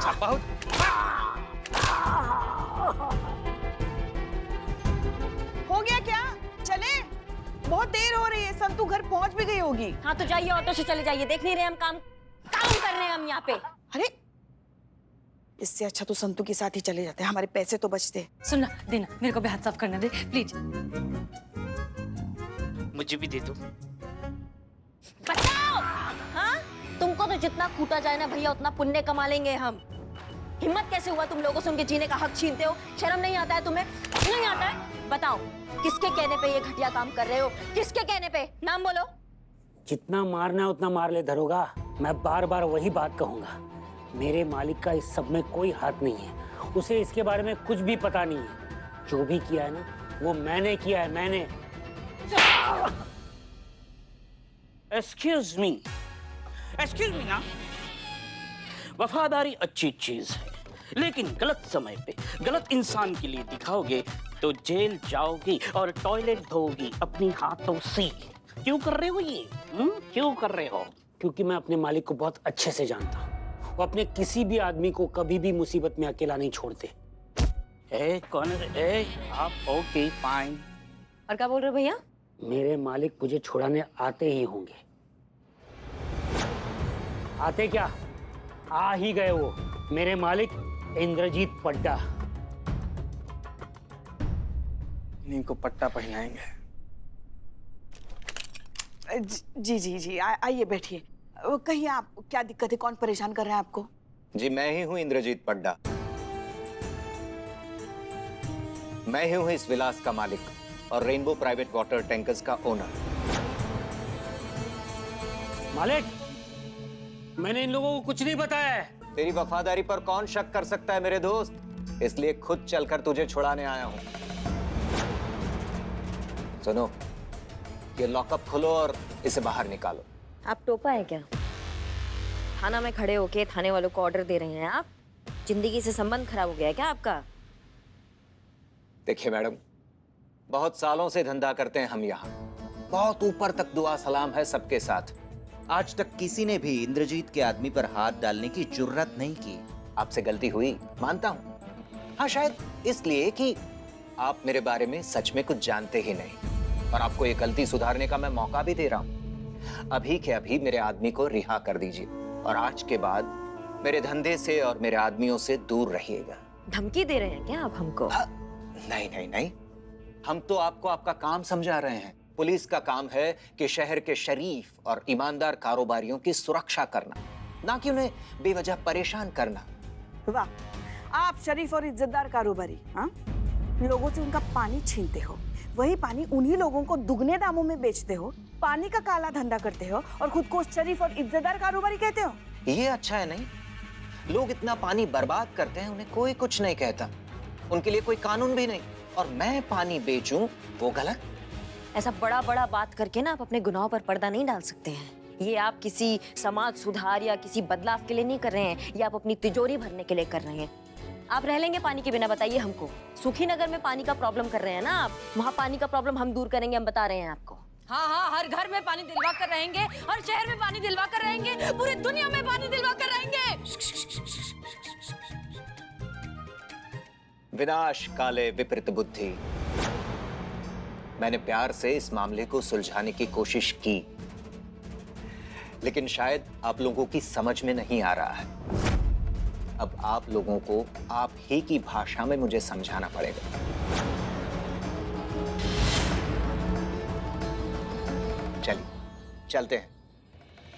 अच्छा बहुत। हो गया क्या? चले? बहुत देर हो रही है, संतू घर पहुंच भी गई होगी। हाँ तो जाइए, ऑटो से चले जाइए। देख नहीं रहे हम काम काम कर रहे हैं हम यहाँ पे। अरे इससे अच्छा तो संतू के साथ ही चले जाते हैं, हमारे पैसे तो बचते। सुनना देना, मेरे को भी हाथ साफ करने दे प्लीज। मुझे भी दे दो। बचाओ। हाँ तुमको तो जितना कूटा जाए ना भैया उतना पुण्य कमा लेंगे हम। हिम्मत कैसे हुआ तुम लोगों से उनके जीने का हक छीनते हो? शर्म नहीं आता है तुम्हें? नहीं आता है? बताओ किसके कहने पे ये घटिया काम कर रहे हो? किसके कहने पे? नाम बोलो। जितना मारना है उतना मार ले दरोगा। मैं बार बार वही बात कहूंगा, मेरे मालिक का इस सब में कोई हाथ नहीं है। उसे इसके बारे में कुछ भी पता नहीं है। जो भी किया है ना वो मैंने किया है, मैंने। एक्सक्यूज मी ना। वफादारी अच्छी चीज है, लेकिन गलत समय पे गलत इंसान के लिए दिखाओगे तो जेल जाओगी और टॉयलेट धोगी अपनी हाथों से। क्यों कर रहे हो ये? क्यों कर रहे हो? क्योंकि मैं अपने मालिक को बहुत अच्छे से जानता हूँ। वो अपने किसी भी आदमी को कभी भी मुसीबत में अकेला नहीं छोड़ते। कौन है? आप? Okay fine. और क्या बोल रहे हो भैया? मेरे मालिक मुझे छुड़ाने आते ही होंगे। आते क्या, आ ही गए वो, मेरे मालिक इंद्रजीत पड्डा। इन्हीं को पट्टा पहनाएंगे। जी जी जी, आइए बैठिए। कहिए आप, क्या दिक्कत है? कौन परेशान कर रहा है आपको? जी मैं ही हूं इंद्रजीत पड्डा। मैं ही हूं इस विलास का मालिक और रेनबो प्राइवेट वाटर टैंकर्स का ओनर। मालिक मैंने इन लोगों को कुछ नहीं बताया है। तेरी वफादारी पर कौन शक कर सकता है मेरे दोस्त, इसलिए खुद चलकर तुझे छुड़ाने आया हूं। सुनो, ये लॉकअप खोलो और इसे बाहर निकालो। आप टोपा है क्या? थाना में खड़े होके थाने वालों को ऑर्डर दे रहे हैं आप? जिंदगी से संबंध खराब हो गया है क्या आपका? देखिए मैडम, बहुत सालों से धंधा करते हैं हम यहाँ, बहुत ऊपर तक दुआ सलाम है सबके साथ। आज तक किसी ने भी इंद्रजीत के आदमी पर हाथ डालने की जुर्रत नहीं की। आपसे गलती हुई मानता हूँ, हाँ शायद इसलिए कि आप मेरे बारे में सच में कुछ जानते ही नहीं, और आपको ये गलती सुधारने का मैं मौका भी दे रहा हूँ। अभी के अभी मेरे आदमी को रिहा कर दीजिए और आज के बाद मेरे धंधे से और मेरे आदमियों से दूर रहिएगा। धमकी दे रहे हैं क्या आप हमको? नहीं नहीं नहीं, हम तो आपको आपका काम समझा रहे हैं। पुलिस का काम है कि शहर के शरीफ और ईमानदार कारोबारियों की सुरक्षा करना, ना कि उन्हें बेवजह परेशान करना। वाह, आप शरीफ और इज्जतदार कारोबारी, हाँ? लोगों से उनका पानी छीनते हो, वही पानी उन्हीं लोगों को दुगने दामों में बेचते हो, पानी का काला धंधा करते हो और खुद को शरीफ और इज्जतदार कारोबारी कहते हो। ये अच्छा है नहीं? लोग इतना पानी बर्बाद करते हैं, उन्हें कोई कुछ नहीं कहता, उनके लिए कोई कानून भी नहीं, और मैं पानी बेचूं वो गलत? ऐसा बड़ा बड़ा बात करके ना आप अपने गुनाहों पर पर्दा नहीं डाल सकते हैं। ये आप किसी समाज सुधार या किसी बदलाव के लिए नहीं कर रहे हैं, ये आप अपनी तिजोरी भरने के लिए कर रहे हैं। आप रह लेंगे पानी के बिना? बताइए हमको। सुखी नगर में पानी का प्रॉब्लम कर रहे हैं ना आप, वहाँ पानी का प्रॉब्लम हम दूर करेंगे, हम बता रहे हैं आपको। हाँ हाँ, हर घर में पानी दिलवा कर रहेंगे, हर शहर में पानी दिलवा कर रहेंगे, पूरी दुनिया में पानी दिलवा कर रहेंगे। विनाश काले विपरीत बुद्धि। मैंने प्यार से इस मामले को सुलझाने की कोशिश की, लेकिन शायद आप लोगों की समझ में नहीं आ रहा है। अब आप लोगों को आप ही की भाषा में मुझे समझाना पड़ेगा। चलिए चलते हैं,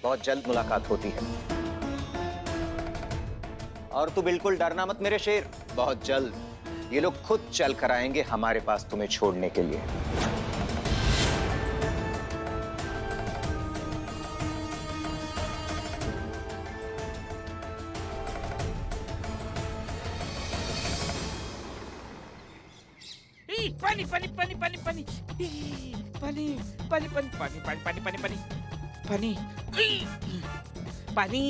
बहुत जल्द मुलाकात होती है। और तू बिल्कुल डरना मत मेरे शेर, बहुत जल्द ये लोग खुद चल कर आएंगे हमारे पास तुम्हें छोड़ने के लिए। पानी पानी पानी पानी पानी पानी पानी पानी पानी पानी पानी पानी पानी पानी पानी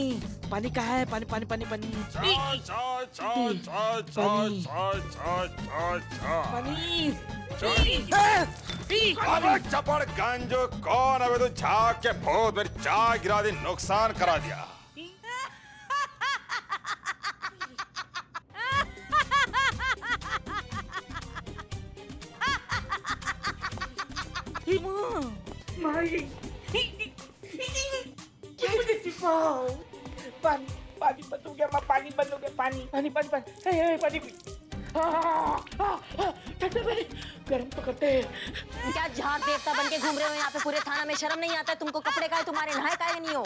पानी कहाँ है? पानी पानी पानी पानी अबे चपड़ गंजो कौन? अबे तू झाग के भूत मेरी चाय गिरा दी, नुकसान करा दिया। पानी पानी बंद हो गया, पानी बंद हो गया, पानी पानी पानी पानी पानी ठंडा पानी गर्म तो करते हैं। क्या झाड़ देवता बन के घूम रहे हो यहाँ पे पूरे थाना में? शर्म नहीं आता है तुमको? कपड़े का तुम्हारे नहाए का नहीं हो?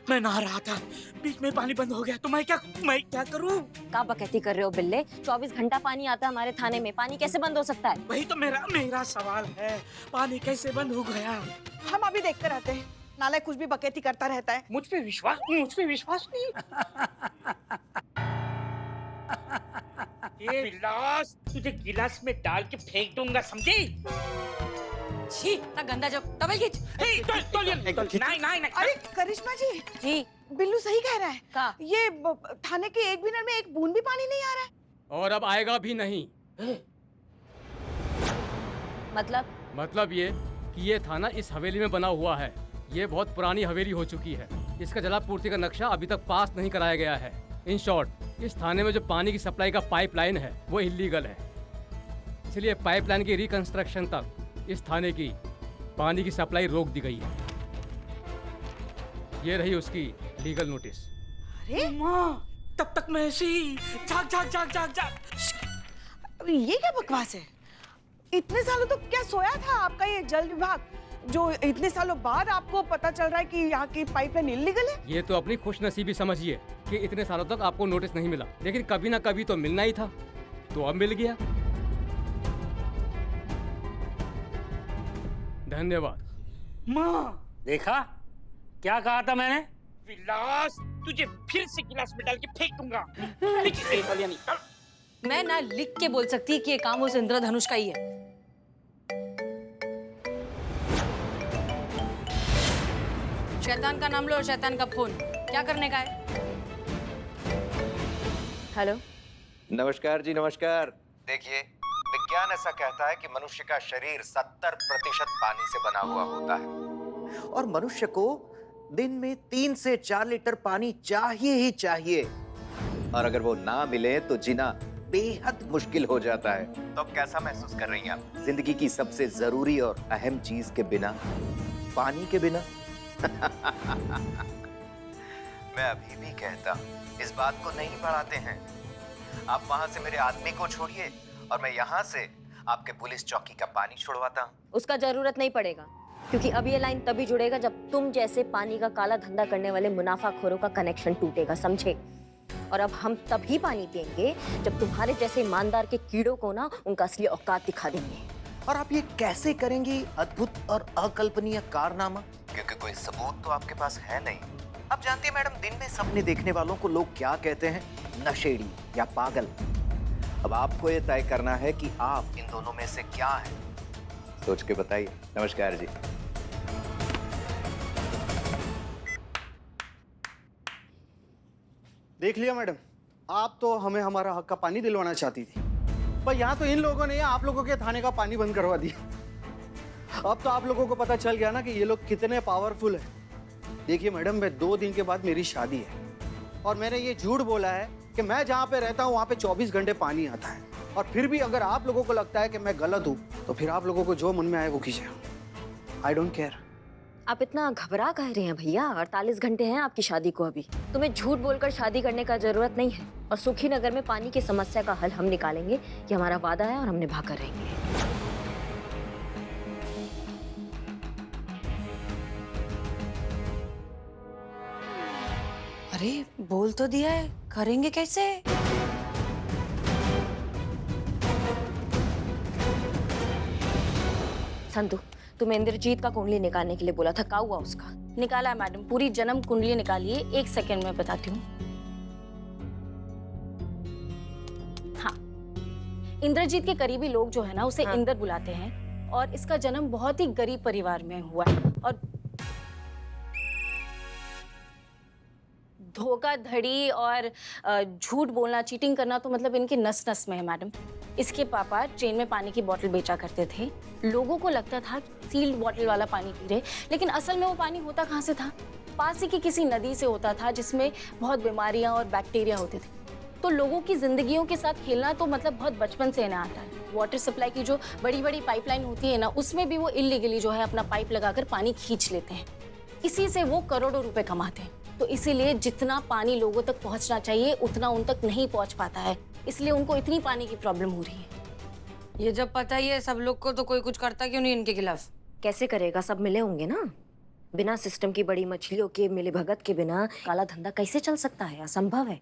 मैं नहा रहा था, बीच में पानी बंद हो गया तो मैं क्या करूं? का बकैती कर रहे हो बिल्ले? 24 घंटा पानी आता है हमारे थाने में, पानी कैसे बंद हो सकता है? वही तो मेरा सवाल है, पानी कैसे बंद हो गया? हम अभी देखते रहते हैं, नाले कुछ भी बकैती करता रहता है। मुझ पे विश्वास नहीं। ये गिलास तुझे गिलास में डाल के फेंक दूंगा, समझी? छी, ना गंदा जो टॉवल खींच। नहीं। अरे करिश्मा जी, जी बिल्लू सही कह रहा है। का? ये थाने के 1 मिनट में 1 बूंद भी पानी नहीं आ रहा है। और अब आएगा भी नहीं। मतलब ये कि ये थाना इस हवेली में बना हुआ है। ये बहुत पुरानी हवेली हो चुकी है। इसका जलापूर्ति का नक्शा अभी तक पास नहीं कराया गया है। इन शॉर्ट, इस थाने में जो पानी की सप्लाई का पाइपलाइन है वो इलीगल है। इसलिए पाइपलाइन की रिकंस्ट्रक्शन तक इस थाने की पानी की सप्लाई रोक दी गई है। ये रही उसकी लीगल नोटिस। अरे माँ, तब तक मैं ऐसे ही जाग। ये क्या बकवास है? इतने सालों तो क्या सोया था आपका ये जल विभाग, जो इतने सालों बाद आपको पता चल रहा है कि यहाँ की पाइपलाइन इल्लीगल है? ये तो अपनी खुशनसीबी समझिए कि इतने सालों तक आपको नोटिस नहीं मिला, लेकिन कभी ना कभी तो मिलना ही था, तो अब मिल गया। धन्यवाद। माँ, देखा क्या कहा था मैंने? विलास तुझे फिर से गिलास में डाल के फेंक दूंगा। मैं ना लिख के बोल सकती कि ये काम उस इंद्रधनुष का ही है। शैतान का नाम लो और शैतान का फोन। क्या करने का है? हेलो, नमस्कार जी, नमस्कार। देखिए, विज्ञान ऐसा कहता है कि मनुष्य का शरीर 70% पानी से बना हुआ होता है और मनुष्य को दिन में 3 से 4 लीटर पानी चाहिए ही चाहिए, और अगर वो ना मिले तो जीना बेहद मुश्किल हो जाता है। तो अब कैसा महसूस कर रही हैं आप जिंदगी की सबसे जरूरी और अहम चीज के बिना, पानी के बिना? मैं अभी भी कहता हूं, इस बात को नहीं बढ़ाते हैं। आप वहां से मेरे आदमी को छोड़िए और मैं यहाँ से आपके पुलिस चौकी का पानी छुड़वाता हूँ। उसका जरूरत नहीं पड़ेगा, क्योंकि अब ये लाइन तभी जुड़ेगा जब तुम जैसे पानी का काला धंधा करने वाले मुनाफाखोरों का कनेक्शन टूटेगा, समझे? और अब हम तभी पानी देंगे जब तुम्हारे जैसे ईमानदार के कीड़ों को ना उनका असली औकात दिखा देंगे। और आप ये कैसे करेंगी अद्भुत और अकल्पनीय कारनामा? क्योंकि कोई सबूत तो आपके पास है नहीं। अब जानती है मैडम, दिन में सपने देखने वालों को लोग क्या कहते हैं? नशेड़ी या पागल। अब आपको ये तय करना है कि आप इन दोनों में से क्या हैं। सोच के बताइए। नमस्कार जी। देख लिया मैडम, आप तो हमें हमारा हक का पानी दिलवाना चाहती थी, पर यहाँ तो इन लोगों ने आप लोगों के थाने का पानी बंद करवा दिया। अब तो आप लोगों को पता चल गया ना कि ये लोग कितने पावरफुल हैं। देखिए मैडम, मैं 2 दिन के बाद मेरी शादी है और मैंने ये झूठ बोला है कि मैं जहाँ पे रहता हूँ वहाँ पे 24 घंटे पानी आता है, और फिर भी अगर आप लोगों को लगता है कि मैं गलत हूँ तो फिर आप लोगों को जो मन में आए वो कीजिए। I don't care. आप इतना घबरा कह रहे हैं भैया? 48 घंटे हैं आपकी शादी को अभी। तुम्हें झूठ बोलकर शादी करने का जरूरत नहीं है, और सुखी नगर में पानी की समस्या का हल हम निकालेंगे। ये हमारा वादा है और हम निभा कर रहेंगे। अरे बोल तो दिया है, करेंगे कैसे? संतु, तुम्हें इंद्रजीत का कुंडली निकालने के लिए बोला था, क्या हुआ उसका? निकाला है मैडम, पूरी जन्म कुंडली निकालिए। 1 सेकेंड में बताती हूँ। हाँ, इंद्रजीत के करीबी लोग जो है ना उसे इंद्र बुलाते हैं, और इसका जन्म बहुत ही गरीब परिवार में हुआ है। और धोखाधड़ी और झूठ बोलना, चीटिंग करना तो मतलब इनके नस नस में है मैडम। इसके पापा ट्रेन में पानी की बोतल बेचा करते थे। लोगों को लगता था सील्ड बोतल वाला पानी पी रहे, लेकिन असल में वो पानी होता कहाँ से था? पास ही की किसी नदी से होता था, जिसमें बहुत बीमारियां और बैक्टीरिया होते थे। तो लोगों की जिंदगियों के साथ खेलना तो मतलब बहुत बचपन से इन्हें आता है। वाटर सप्लाई की जो बड़ी बड़ी पाइपलाइन होती है ना, उसमें भी वो इलीगली जो है अपना पाइप लगाकर पानी खींच लेते हैं। इसी से वो करोड़ों रुपए कमाते हैं। तो इसीलिए जितना पानी लोगों तक पहुंचना चाहिए उतना उन तक नहीं पहुंच पाता है, इसलिए उनको इतनी पानी की प्रॉब्लम हो रही है। ये जब पता ही है सब लोग को, तो कोई कुछ करता क्यों नहीं इनके खिलाफ? कैसे करेगा, सब मिले होंगे ना। बिना सिस्टम की बड़ी मछलियों के मिले भगत के बिना काला धंधा कैसे चल सकता है, असंभव है।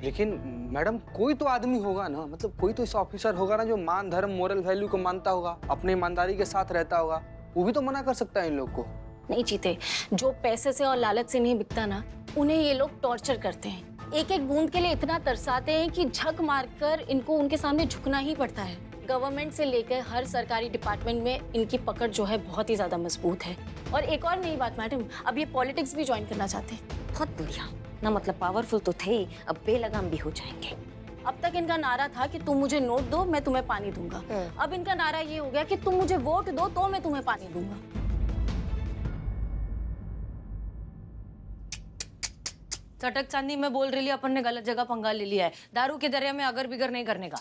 लेकिन मैडम कोई तो आदमी होगा ना, मतलब कोई तो ऐसा ऑफिसर होगा ना जो मान धर्म मोरल वैल्यू को मानता होगा, अपने ईमानदारी के साथ रहता होगा, वो भी तो मना कर सकता है इन लोग को। नहीं चीते, जो पैसे से और लालच से नहीं बिकता ना, उन्हें ये लोग टॉर्चर करते हैं। एक एक बूंद के लिए इतना तरसाते हैं कि झक मारकर इनको उनके सामने झुकना ही पड़ता है। गवर्नमेंट से लेकर हर सरकारी डिपार्टमेंट में इनकी पकड़ जो है बहुत ही ज्यादा मजबूत है। और एक और नई बात मैडम, अब ये पॉलिटिक्स भी ज्वाइन करना चाहते हैं। बहुत बढ़िया ना, मतलब पावरफुल तो थे ही, अब बेलगाम भी हो जाएंगे। अब तक इनका नारा था कि तुम मुझे नोट दो मैं तुम्हें पानी दूंगा। अब इनका नारा ये हो गया कि तुम मुझे वोट दो तो मैं तुम्हें पानी दूंगा। चटक चांदी में बोल रही, अपन ने गलत जगह पंगा ले लिया है। दारू के दरिया में अगर बिगर नहीं करने का।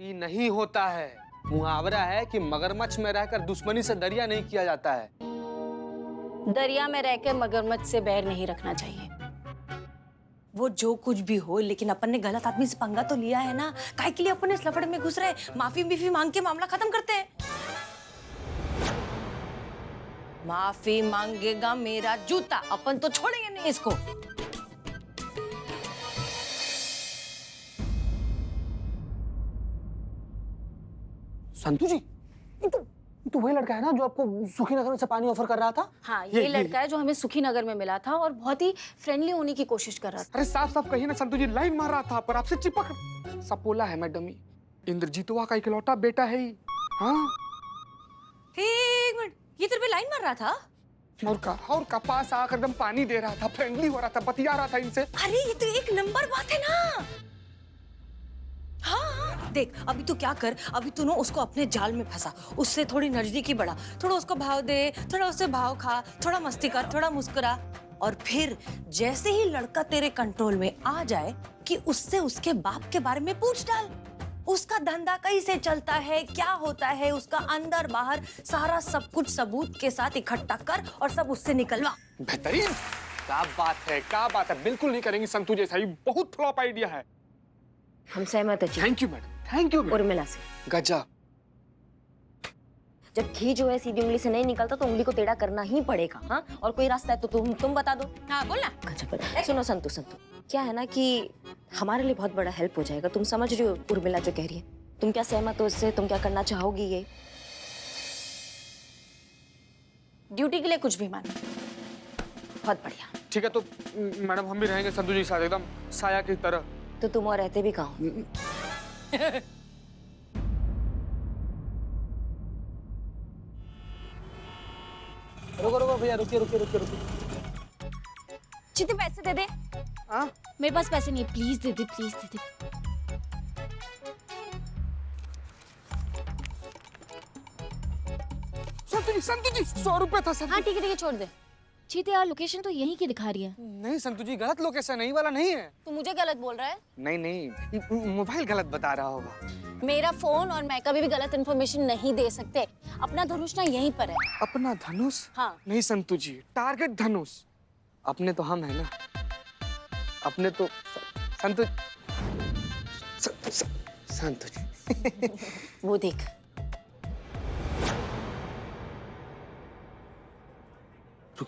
ये नहीं होता है, मुहावरा है कि मगरमच्छ में रहकर दुश्मनी से दरिया नहीं किया जाता है। दरिया में रहकर मगरमच्छ से बैर नहीं रखना चाहिए। वो जो कुछ भी हो, लेकिन अपन ने गलत आदमी से पंगा तो लिया है ना। काहे के लिए अपन इस लफड़े में घुस रहे? माफी मांग के मामला खत्म करते हैं। माफी मांगेगा मेरा जूता, अपन तो छोड़ेंगे नहीं इसको। संतू जी, ये तो वही लड़का है ना जो आपको सुखी नगर से पानी ऑफर कर रहा था? हाँ, ये लड़का है जो हमें सुखी नगर में मिला था और बहुत ही फ्रेंडली होने की कोशिश कर रहा था। अरे साफ साफ कहिए ना संतू जी, लाइन मार रहा था पर आपसे चिपक। सपोला है मैडम, इंद्रजीतवा का इकलौता बेटा है ही। हाँ, एक मिनट, ये तेरे पे लाइन मार रहा था? और का पास आकर एकदम पानी दे रहा था, फ्रेंडली हो रहा था, बतिया रहा था इनसे। अरे ये तो एक नंबर बात है ना। हाँ, देख अभी तू क्या कर, अभी तू ना उसको अपने जाल में फंसा, उससे थोड़ी नजदीकी बढ़ा, थोड़ा उसको भाव दे, थोड़ा उससे भाव खा, थोड़ा मस्ती कर, थोड़ा मुस्कुरा। और फिर जैसे ही लड़का तेरे कंट्रोल में आ जाए कि उससे उसके बाप के बारे में पूछ डाल। उसका धंधा कैसे चलता है, क्या होता है, उसका अंदर बाहर सारा सब कुछ सबूत के साथ इकट्ठा कर और सब उससे निकलवा। बेहतरीन, क्या बात है, बिल्कुल नहीं करेंगी संतू जैसा, ये बहुत फ्लॉप आइडिया है। हम सहमत है। Thank you madam, thank you madam. Urmila से गजब। जब घी जो है सीधी उंगली से नहीं निकलता तो उंगली को टेढ़ा करना ही पड़ेगा। हाँ, और कोई रास्ता है तो तुम बता दो। हाँ बोलना। गजब। सुनो संतु, क्या है ना कि हमारे लिए बहुत बड़ा हेल्प हो जाएगा। तुम समझ रही हो उर्मिला जो कह रही है? तुम क्या सहमत हो इससे? तुम क्या करना चाहोगी? ये ड्यूटी के लिए कुछ भी मानो। बहुत बढ़िया। ठीक है, तो मैडम हम भी रहेंगे संतू जी के साथ एकदम साया की तरह। तो तुम और रहते भी कहाँ? रुको भैया, रुकिए। चिते पैसे दे दे। हाँ? मेरे पास पैसे नहीं, प्लीज दे दे, प्लीज दे दे। संतू जी 100 रुपए था संतू। हाँ ठीक है छोड़ दे। चीते यार, लोकेशन तो यहीं की दिखा रही है। नहीं संतू जी, गलत लोकेशन है, ये वाला नहीं है। तू मुझे गलत बोल रहा है? नहीं, मोबाइल गलत बता रहा होगा। मेरा फोन और मैं कभी भी गलत इन्फॉर्मेशन नहीं दे सकते। अपना धनुष ना यहीं पर है। अपना धनुष? हाँ। नहीं संतू जी, टारगेट धनुष। अपने तो हम है ना, अपने तो संतू जी। वो देख,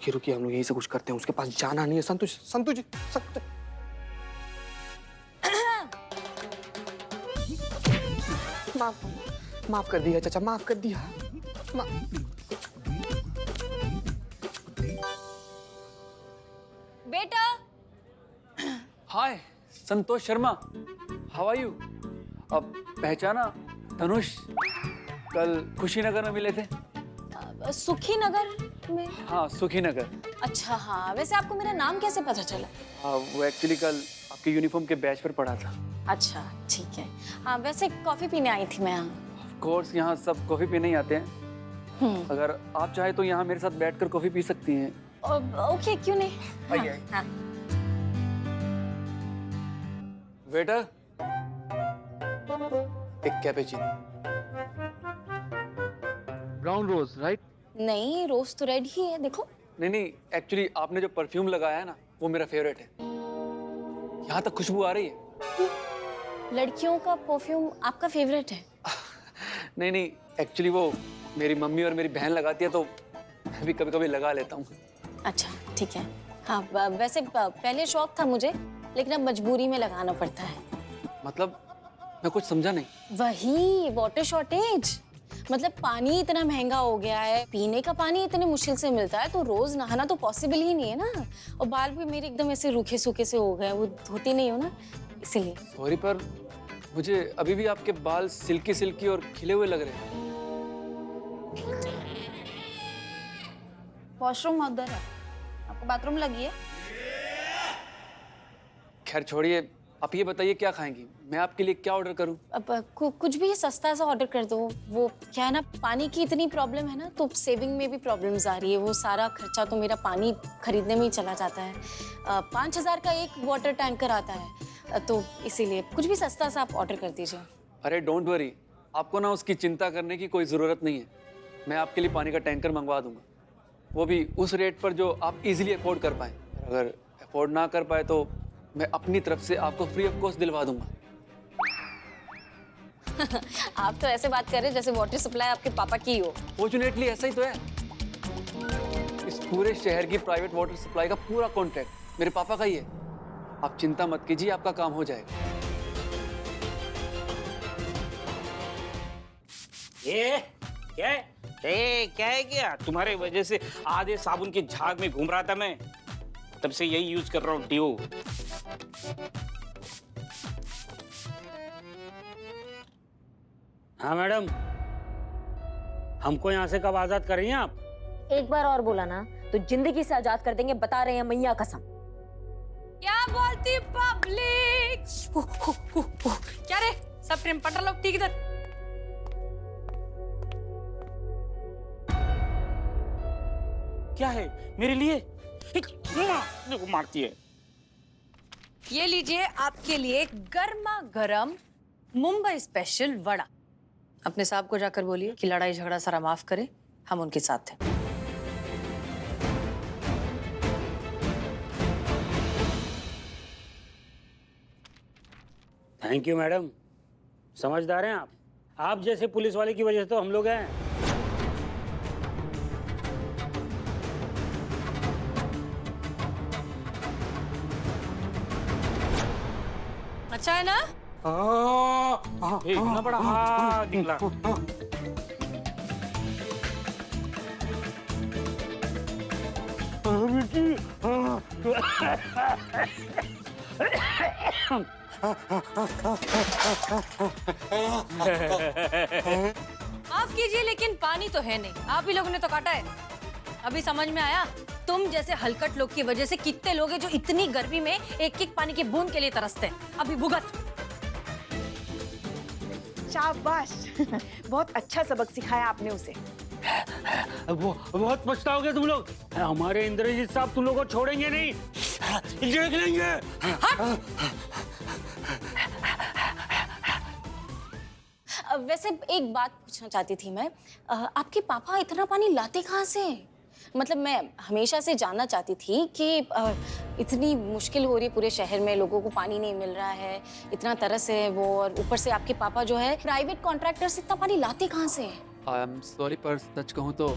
रुकिए, हम लोग यही से कुछ करते हैं, उसके पास जाना नहीं है। संतू जी। माफ कर दिया चाचा, माफ कर दिया। बेटा। हाय, Santosh Sharma, how are you? अब पहचाना? धनुष कल खुशीनगर में मिले थे। सुखी नगर में? हाँ, सुखी नगर। अच्छा हाँ, वैसे आपको मेरा नाम कैसे पता चला? वो एक्चुअली कल आपके यूनिफॉर्म के बैच पर पढ़ा था। अच्छा ठीक है। हाँ, वैसे कॉफी पीने आई थी मैं यहाँ। ऑफ कोर्स, यहाँ सब कॉफी पीने ही आते हैं। अगर आप चाहे तो यहाँ मेरे साथ बैठकर कॉफी पी सकती हैं। ओके, क्यों नहीं। आइए। हाँ। वेटर, एक कैपेचिनो। ब्राउन रोज, राइट? नहीं, रोज तो रेड ही है, देखो। नहीं, एक्चुअली आपने जो परफ्यूम लगाया है ना, वो मेरा फेवरेट है। यहाँ तक खुशबू आ रही है। लड़कियों का परफ्यूम आपका फेवरेट है? नहीं, एक्चुअली वो मेरी मम्मी और मेरी बहन लगाती है, तो मैं भी कभी कभी लगा लेता हूँ। अच्छा, ठीक है। हाँ, वैसे पहले शौक था मुझे, लेकिन अब मजबूरी में लगाना पड़ता है। मतलब मैं कुछ समझा नहीं। वही वाटर शॉर्टेज, मतलब पानी इतना महंगा हो गया है, पीने का पानी इतने मुश्किल से मिलता है, तो रोज नहाना तो पॉसिबल ही नहीं है ना। और बाल भी मेरे एकदम ऐसे रूखे सूखे से हो गए, वो धोती नहीं हो ना, इसीलिए। सॉरी, पर मुझे अभी भी आपके बाल सिल्की सिल्की और खिले हुए लग रहे हैं। वॉशरूम उधर है, आपको बाथरूम लगी है? खैर छोड़िए, आप ये बताइए क्या खाएंगी, मैं आपके लिए क्या ऑर्डर करूं? अब कुछ भी सस्ता सा ऑर्डर कर दो। वो क्या है ना, पानी की इतनी प्रॉब्लम है ना, तो सेविंग में भी प्रॉब्लम्स आ रही है। वो सारा खर्चा तो मेरा पानी खरीदने में ही चला जाता है। 5,000 का एक वाटर टैंकर आता है, तो इसीलिए कुछ भी सस्ता सा आप ऑर्डर कर दीजिए। अरे डोंट वरी, आपको ना उसकी चिंता करने की कोई ज़रूरत नहीं है। मैं आपके लिए पानी का टैंकर मंगवा दूंगा, वो भी उस रेट पर जो आप इजीली अफोर्ड कर पाएँ। अगर अफोर्ड ना कर पाए तो मैं अपनी तरफ से आपको फ्री ऑफ कॉस्ट दिलवा दूंगा। आप तो ऐसे बात कर रहे हैं जैसे वाटर सप्लाई आपके पापा की हो। फॉर्चुनेटली ऐसा ही तो है। इस पूरे शहर की प्राइवेट वाटर सप्लाई का पूरा कॉन्ट्रैक्ट मेरे पापा का ही है। आप चिंता मत कीजिए, आपका काम हो जाएगा। ये क्या है? क्या है क्या? तुम्हारे वजह से आधे साबुन के झाग में घूम रहा था मैं, तब से यही यूज कर रहा हूँ, डिओ। हाँ मैडम, हमको यहाँ से कब आजाद कर रही हैं आप? एक बार और बोला ना तो जिंदगी से आजाद कर देंगे, बता रहे हैं मैया कसम। क्या बोलती पब्लिक? क्या रे, सब ट्रिम पटर लोग ठीक इधर। क्या है मेरे लिए? देखो मारती है। ये लीजिए आपके लिए गर्मा गर्म मुंबई स्पेशल वड़ा। अपने साहब को जाकर बोलिए कि लड़ाई झगड़ा सारा माफ करे, हम उनके साथ हैं। थैंक यू मैडम, समझदार हैं आप जैसे पुलिस वाले की वजह से तो हम लोग हैं। अच्छा है ना? इतना बड़ा हाँ निकला। माफ कीजिए लेकिन पानी तो है नहीं, आप ही लोगों ने तो काटा है। अभी समझ में आया, तुम जैसे हलकट लोग की वजह से कितने लोग हैं जो इतनी गर्मी में एक एक पानी की बूंद के लिए तरसते हैं। अभी भुगत। शाबाश। बहुत अच्छा सबक सिखाया आपने उसे। वो बहुत पछताओगे तुम लोग। हमारे इंद्रजीत साहब तुम लोगों को छोड़ेंगे नहीं, देख लेंगे। वैसे एक बात पूछना चाहती थी मैं, आपके पापा इतना पानी लाते कहाँ से? मतलब मैं हमेशा से जानना चाहती थी कि इतनी मुश्किल हो रही है पूरे शहर में, लोगों को पानी नहीं मिल रहा है, इतना तरस है वो, और ऊपर से आपके पापा जो है प्राइवेट कॉन्ट्रैक्टर से इतना पानी लाते कहाँ से? आई एम सॉरी, पर सच कहूँ तो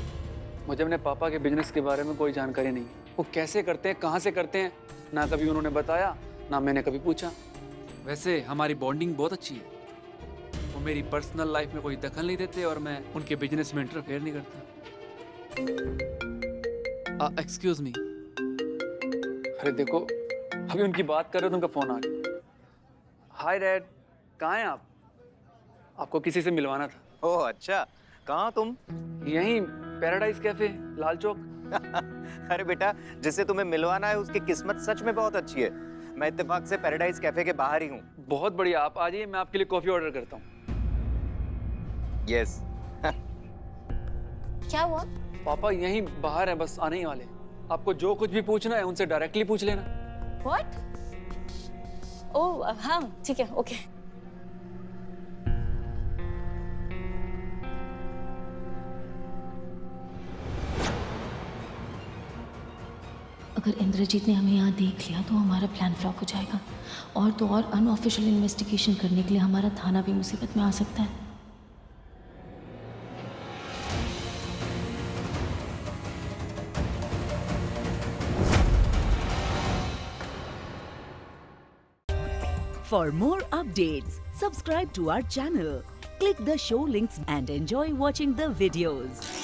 मुझे अपने पापा के बिजनेस के बारे में कोई जानकारी नहीं है। वो कैसे करते हैं, कहाँ से करते हैं, ना कभी उन्होंने बताया, ना मैंने कभी पूछा। वैसे हमारी बॉन्डिंग बहुत अच्छी है। वो मेरी पर्सनल लाइफ में कोई दखल नहीं देते और मैं उनके बिजनेस में इंटरफेयर नहीं करता। Excuse me. अरे देखो, अभी उनकी बात कर रहे हो तो उनका फोन आ गया। हाय डैड, कहाँ हैं आप? आपको किसी से मिलवाना था। ओह अच्छा, कहाँ तुम? यहीं पैराडाइज कैफे, लाल चौक। अरे बेटा, जिससे तुम्हें मिलवाना है उसकी किस्मत सच में बहुत अच्छी है। मैं इत्तेफाक से पैराडाइज कैफे के बाहर ही हूँ। बहुत बढ़िया, आप आ जाइए, मैं आपके लिए कॉफी ऑर्डर करता हूँ। यस। क्या हुआ? पापा यहीं बाहर है, बस आने ही वाले। आपको जो कुछ भी पूछना है उनसे डायरेक्टली पूछ लेना। What? ओह हाँ ठीक है, ओके। अगर इंद्रजीत ने हमें यहाँ देख लिया तो हमारा प्लान फ्लॉप हो जाएगा, और तो और अनऑफिशियल इन्वेस्टिगेशन करने के लिए हमारा थाना भी मुसीबत में आ सकता है। For more updates, subscribe to our channel, click the show links and enjoy watching the videos.